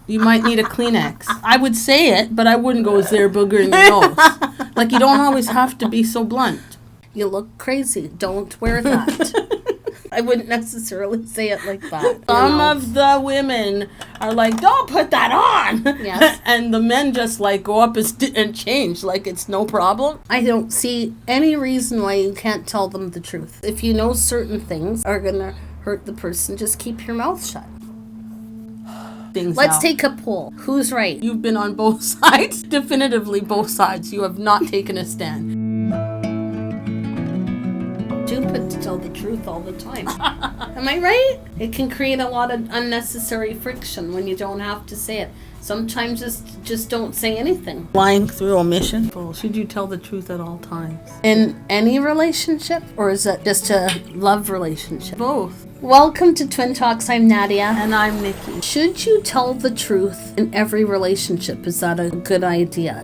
You might need a Kleenex. I would say it, but I wouldn't go, is there a booger in your nose? Like, you don't always have to be so blunt. You look crazy. Don't wear that. I wouldn't necessarily say it like that. Some of the women are like, don't put that on. Yes. And the men just like go up and change like it's no problem. I don't see any reason why you can't tell them the truth. If you know certain things are going to hurt the person, just keep your mouth shut. Let's take a poll. Who's right? You've been on both sides. Definitively both sides. You have not taken a stand. Stupid to tell the truth all the time. Am I right? It can create a lot of unnecessary friction when you don't have to say it. Sometimes just don't say anything. Lying through omission? Well, should you tell the truth at all times? In any relationship? Or is it just a love relationship? Both. Welcome to Twin Talks. I'm Nadia. And I'm Nikki. Should you tell the truth in every relationship? Is that a good idea?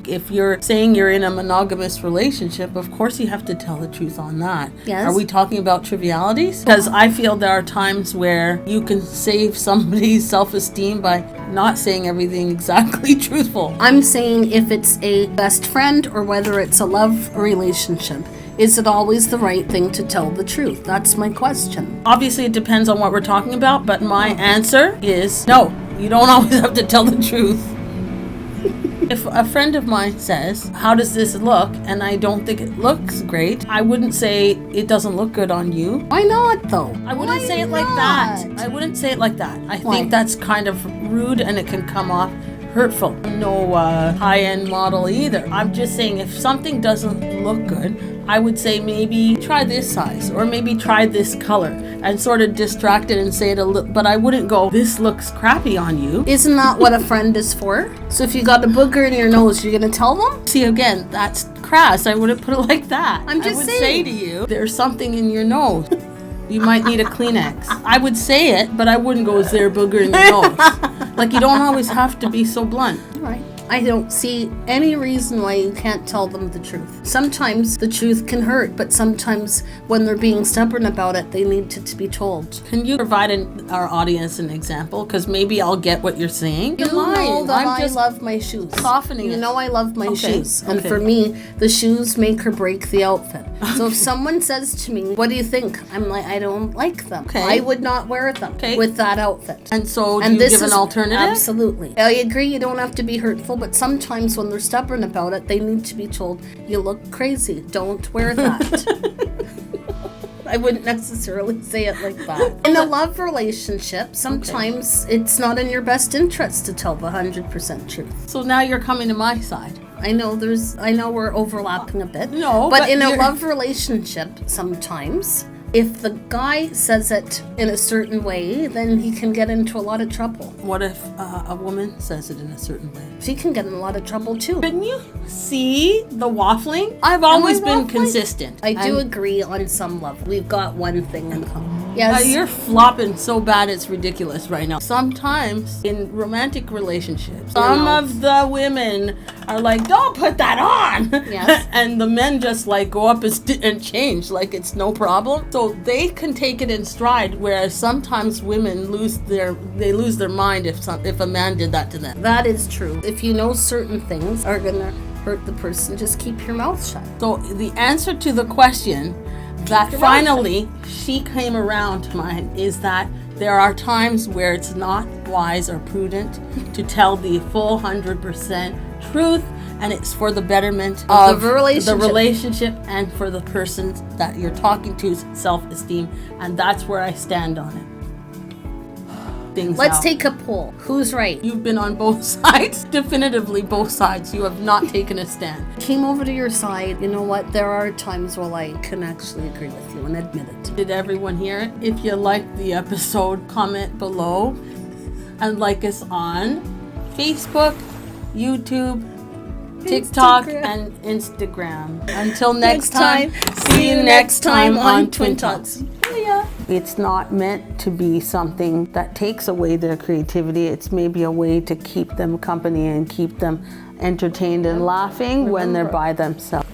If you're saying you're in a monogamous relationship, of course you have to tell the truth on that. Yes. Are we talking about trivialities? Because I feel there are times where you can save somebody's self-esteem by not saying everything exactly truthful. I'm saying if it's a best friend or whether it's a love relationship, is it always the right thing to tell the truth? That's my question. Obviously, it depends on what we're talking about, but my answer is no. You don't always have to tell the truth. If a friend of mine says, how does this look? And I don't think it looks great, I wouldn't say it doesn't look good on you. Why not, though? I wouldn't say it like that. I wouldn't say it like that. I think that's kind of rude and it can come off hurtful. No high-end model either. I'm just saying if something doesn't look good, I would say maybe try this size or maybe try this color and sort of distract it and say it a little, but I wouldn't go, this looks crappy on you. Isn't that what a friend is for? So if you got a booger in your nose, you're going to tell them? See, again, that's crass. I wouldn't put it like that. I'm just saying. I would say to you, there's something in your nose. You might need a Kleenex. I would say it, but I wouldn't go, is there a booger in your nose? Like, you don't always have to be so blunt. Right. I don't see any reason why you can't tell them the truth. Sometimes the truth can hurt, but sometimes when they're being stubborn about it, they need to be told. Can you provide our audience an example? Because maybe I'll get what you're saying. You know that I love my shoes. Softening You it. know I love my shoes. And for me, the shoes make or break the outfit. So if someone says to me, what do you think? I'm like, I don't like them. I would not wear them with that outfit. And so do you give an alternative? Absolutely. I agree, you don't have to be hurtful, but sometimes when they're stubborn about it, they need to be told, you look crazy. Don't wear that. I wouldn't necessarily say it like that. In a love relationship, sometimes it's not in your best interest to tell the 100% truth. So now you're coming to my side. I know we're overlapping a bit. No, but in a love relationship, sometimes if the guy says it in a certain way, then he can get into a lot of trouble. What if a woman says it in a certain way? She can get in a lot of trouble too. Can you see the waffling? I've always been consistent. I do agree on some level. We've got one thing in common. Yes. You're flopping so bad it's ridiculous right now. Sometimes in romantic relationships, some of the women are like, don't put that on. Yes. And the men just like go up and change like it's no problem. So they can take it in stride, whereas sometimes women lose their mind if a man did that to them. That is true. If you know certain things are going to hurt the person, just keep your mouth shut. So the answer to the question that finally she came around to mine is that there are times where it's not wise or prudent to tell the full 100% truth, and it's for the betterment of the relationship and for the person that you're talking to's self-esteem, and that's where I stand on it. Let's take a poll. Who's right? You've been on both sides. Definitively both sides. You have not taken a stand. Came over to your side. You know what? There are times where I can actually agree with you and admit it. Did everyone hear it? If you liked the episode, comment below and like us on Facebook, YouTube, TikTok, and Instagram. Until next time, see you next time on Twin Talks. It's not meant to be something that takes away their creativity. It's maybe a way to keep them company and keep them entertained and laughing when they're by themselves.